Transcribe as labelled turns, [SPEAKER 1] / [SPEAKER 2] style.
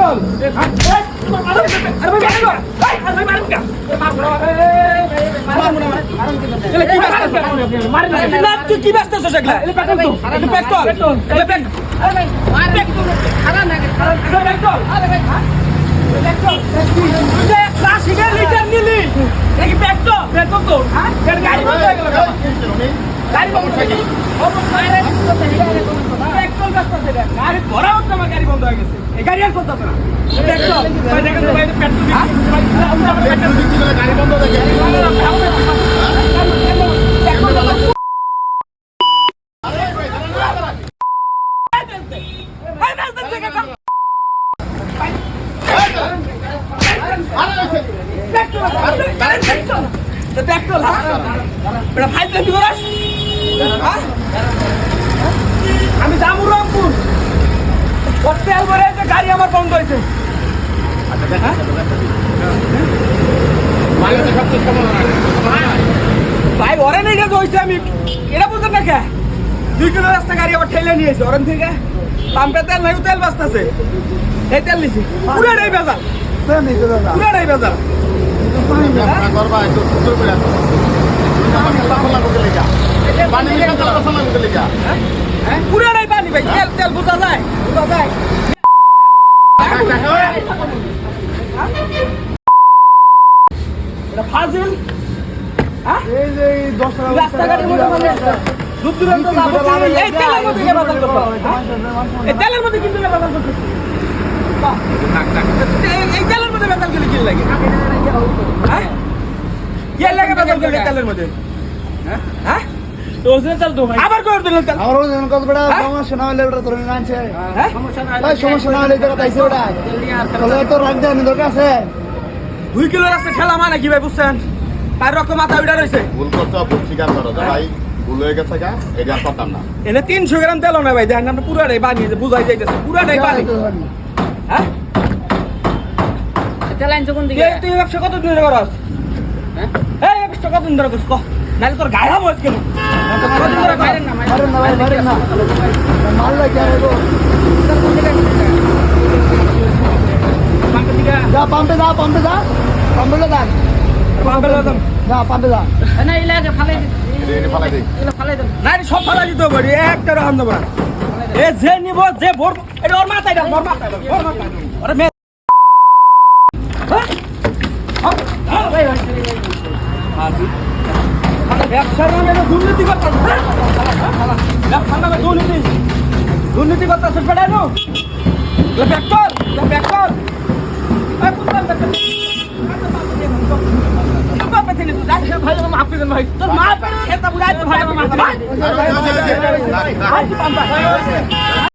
[SPEAKER 1] petrol তুই কি ব্যস্ত আছো সেগুলা পেট্রোল লিটার নিলি নাকি পেট্রোল তো গাড়ি বন্ধ হয়ে গেল গাড়ি বন্ধ হয়ে গেল পেট্রোল ব্যস্ত আছে গাড়ি ভরা হচ্ছে আমার গাড়ি বন্ধ হয়ে গেছে এই গাড়ি আর চলতেছে না পেট্রোল দেখেন তো ভাই পেট্রোল গাড়ি বন্ধ হয়ে গেছে পেট্রোল আমি যাবো রংপুর তেল ভরে গাড়ি আমার বন্ধ হয়েছে ভাই ওরে নেই গেছে হয়েছে আমি এটা বুঝতে না কে 2 কিলো রাস্তা গাড়ি আবার ঠেলে নিয়েছে ওরেন থেকে পাম্পে তেল নাই তেল বাঁচতেছে এই তেল নিছি পুরাটাই বেজাল পুরাটাই বেজাল পুরাটাই পানি ভাই তেল তেল বোঝা যায় ফাজিল রাস্তাঘাটের মধ্যে মানে দূর দূরান্ত এই তেলের মধ্যে কে বাজার করতে এই তেলের মধ্যে কিন্তু বাজার করতে এই তেলের মধ্যে বাজার করলে কি লাগে হ্যাঁ কি লাগে বাজার করলে তেলের মধ্যে হ্যাঁ তো ওজনে তেল তো ভাই আবার কই দিলেন তেল
[SPEAKER 2] আমার ওজন কত বড় সমস্যা না হলে ওটা ধরে আনছে
[SPEAKER 1] হ্যাঁ
[SPEAKER 2] সমস্যা না হলে এটা তাইছে ওটা তাহলে তো রাখ দেন দরকার আছে
[SPEAKER 1] 2 কিলো রাস্তা খেলা মানে কি ভাই বুঝছেন তার রকম মাথা উড়া রইছে
[SPEAKER 3] ভুল করতে ভুল স্বীকার করো ভাই ভুল হয়ে গেছে গা এটা আর পারতাম না
[SPEAKER 1] এনে 300 গ্রাম তেল না ভাই দেখেন আমরা পুরাটাই বানিয়ে বুঝাই যাইতেছে পুরাটাই বানি হ্যাঁ
[SPEAKER 4] তেল আনছো কোন দিকে
[SPEAKER 1] তুই ব্যবসা কত দিন ধরে করছ হ্যাঁ এই ব্যবসা কত দিন ধরে করছ নালে তোর গায়ে হাম কেন কত দিন ধরে
[SPEAKER 4] মারেন না
[SPEAKER 2] মারেন না মাল লাগে আইবো
[SPEAKER 1] পাম্পে দিকে
[SPEAKER 2] পাম্পে যা পাম্পে যা
[SPEAKER 4] না ইলাকে ফালাই দিন
[SPEAKER 3] এটা ফালাই দেই
[SPEAKER 4] এগুলো ফালাই দেন
[SPEAKER 1] না সব ফালা দিতে হবে একটা রান দেব এ যে নিব যে ভোর এটা ওর মাথায় দাও ওর মাথায় আরে মে ব্যবসার নামে দুর্নীতি করতেছে ব্যবসার নামে দুর্নীতি করতেছে পেটানো ব্যাক কর ভাই মাফ করে দেন ভাই তোর মা খেতা বুড়াই তো ভাই